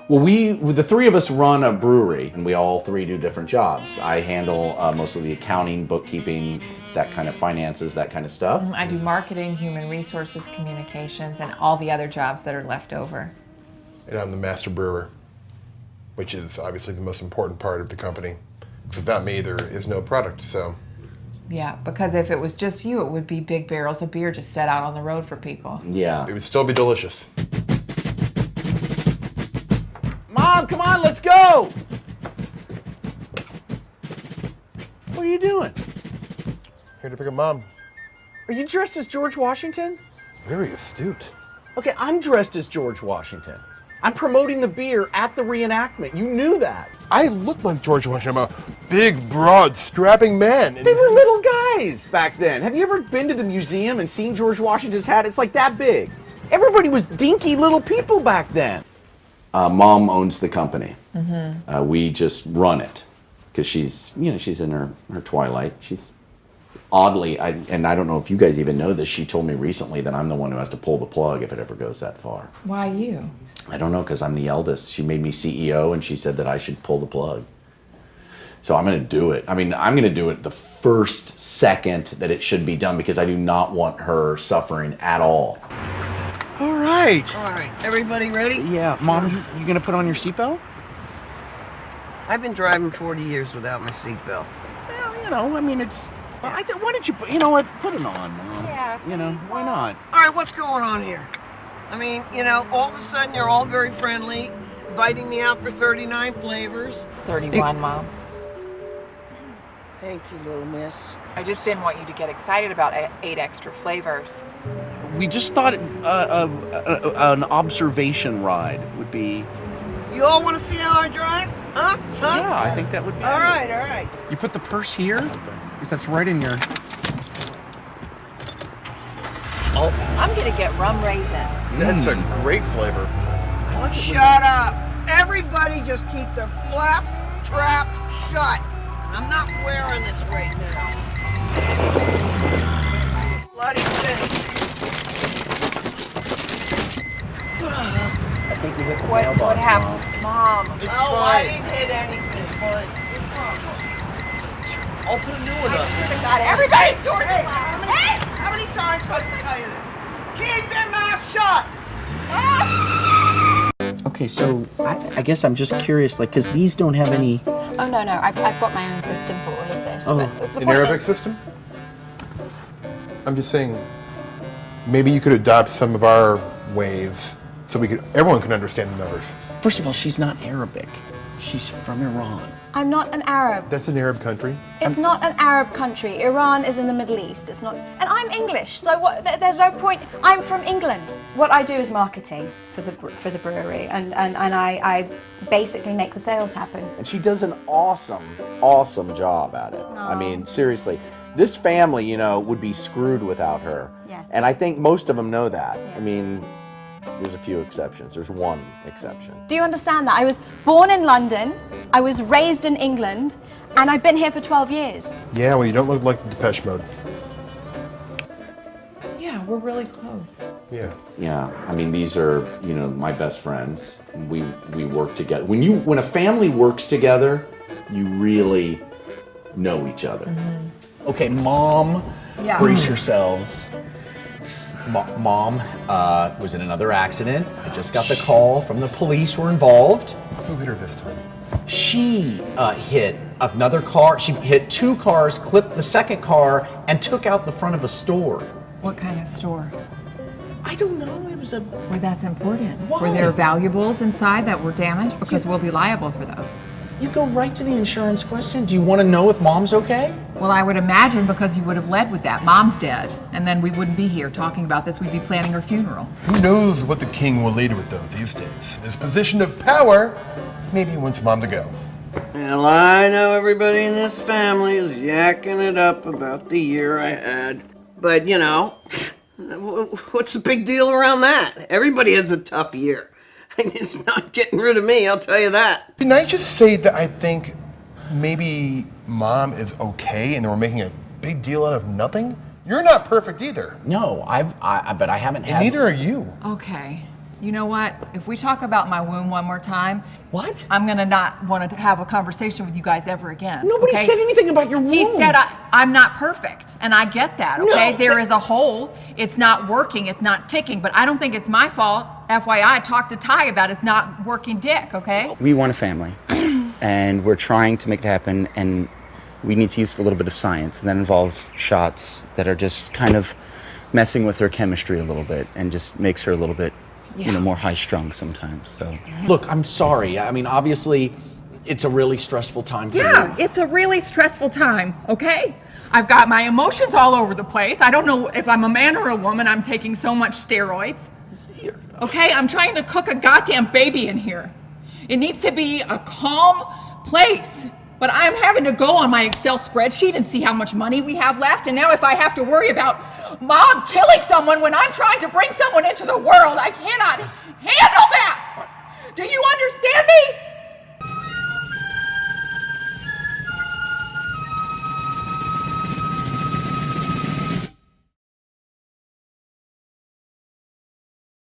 Well, the three of us run a brewery, and we all three do different jobs. I handle most of the accounting, bookkeeping, that kind of finances, that kind of stuff. I do marketing, human resources, communications, and all the other jobs that are left over. And I'm the master brewer, which is obviously the most important part of the company. Because without me, there is no product, so. Yeah, because if it was just you, it would be big barrels of beer just set out on the road for people. Yeah. It would still be delicious. Mom, come on, let's go! What are you doing? Here to pick up Mom. Are you dressed as George Washington? Very astute. Okay, I'm dressed as George Washington. I'm promoting the beer at the reenactment. You knew that. I look like George Washington. I'm a big, broad, strapping man. They were little guys back then. Have you ever been to the museum and seen George Washington's hat? It's like that big. Everybody was dinky little people back then. Mom owns the company. Mm-hmm. We just run it because she's in her twilight. She's oddly, and I don't know if you guys even know this, she told me recently that I'm the one who has to pull the plug if it ever goes that far. Why you? I don't know, because I'm the eldest. She made me CEO, and she said that I should pull the plug. So I'm going to do it. I mean, I'm going to do it the first second that it should be done, because I do not want her suffering at all. All right. All right, everybody ready? Yeah, Mom, you gonna put on your seatbelt? I've been driving 40 years without my seatbelt. Well, I mean, it's. Why don't you put? You know what? Put it on, Mom. Yeah. Why not? All right, what's going on here? I mean, all of a sudden you're all very friendly, inviting me out for 39 flavors. It's 31, Mom. Thank you, little miss. I just didn't want you to get excited about 8 extra flavors. We just thought an observation ride would be. You all want to see how I drive? Huh? Yeah, I think that would be. All right. You put the purse here, because that's right in your. I'm gonna get rum raisin. That's a great flavor. Shut up. Everybody just keep their flap trap shut. I'm not wearing this right now. Bloody thing. I think you hit the What happened? Mom. It's I fine. didn't hit anything. It's fine. I'll put a new one up. God, everybody's doing it. How many times do I have to tell you this? Keep your mouth shut! Okay, so I guess I'm just curious, because these don't have any. Oh, no, I've got my own system for all of this. Oh. But the An point Arabic is- system? I'm just saying, maybe you could adopt some of our ways so everyone can understand the numbers. First of all, she's not Arabic. She's from Iran. I'm not an Arab. That's an Arab country. It's not an Arab country. Iran is in the Middle East. It's not. And I'm English, so what, there's no point. I'm from England. What I do is marketing for the brewery, and I basically make the sales happen. And she does an awesome job at it. I mean, seriously. This family, would be screwed without her. Yes. And I think most of them know that. Yeah. I mean, there's a few exceptions. There's one exception. Do you understand that? I was born in London, I was raised in England, and I've been here for 12 years. Yeah, well, you don't look like the Depeche Mode. Yeah, we're really close. Yeah. Yeah, I mean, these are, my best friends. We work together. When a family works together, you really know each other. Mm-hmm. Okay, Mom, Yeah. brace yourselves. Mom was in another accident. I just got the call from the police were involved. Who hit her this time? She hit another car. She hit 2 cars, clipped the second car, and took out the front of a store. What kind of store? I don't know. It was a. Well, that's important. Why? Were there valuables inside that were damaged? Because we'll be liable for those. You go right to the insurance question. Do you want to know if Mom's okay? Well, I would imagine because you would have led with that. Mom's dead. And then we wouldn't be here talking about this. We'd be planning her funeral. Who knows what the king will lead with, though, these days? In his position of power, maybe he wants Mom to go. Well, I know everybody in this family is yakking it up about the year I had. But, what's the big deal around that? Everybody has a tough year. It's not getting rid of me, I'll tell you that. Can I just say that I think maybe Mom is okay and then we're making a big deal out of nothing? You're not perfect either. No, but I haven't And had. neither are you. Okay. You know what? If we talk about my womb one more time, What? I'm gonna not want to have a conversation with you guys ever again. Nobody okay? said anything about your womb. He said I'm not perfect, and I get that, okay? No, There is a hole. It's not working. It's not ticking, but I don't think it's my fault. FYI, talk to Ty about his not working dick, okay? We want a family, and we're trying to make it happen, and we need to use a little bit of science, and that involves shots that are just kind of messing with her chemistry a little bit and just makes her a little bit, more high-strung sometimes, so. Look, I'm sorry. I mean, obviously, it's a really stressful time for Yeah, you. it's a really stressful time, okay? I've got my emotions all over the place. I don't know if I'm a man or a woman. I'm taking so much steroids. Okay, I'm trying to cook a goddamn baby in here. It needs to be a calm place. But I'm having to go on my Excel spreadsheet and see how much money we have left. And now if I have to worry about Mom killing someone when I'm trying to bring someone into the world, I cannot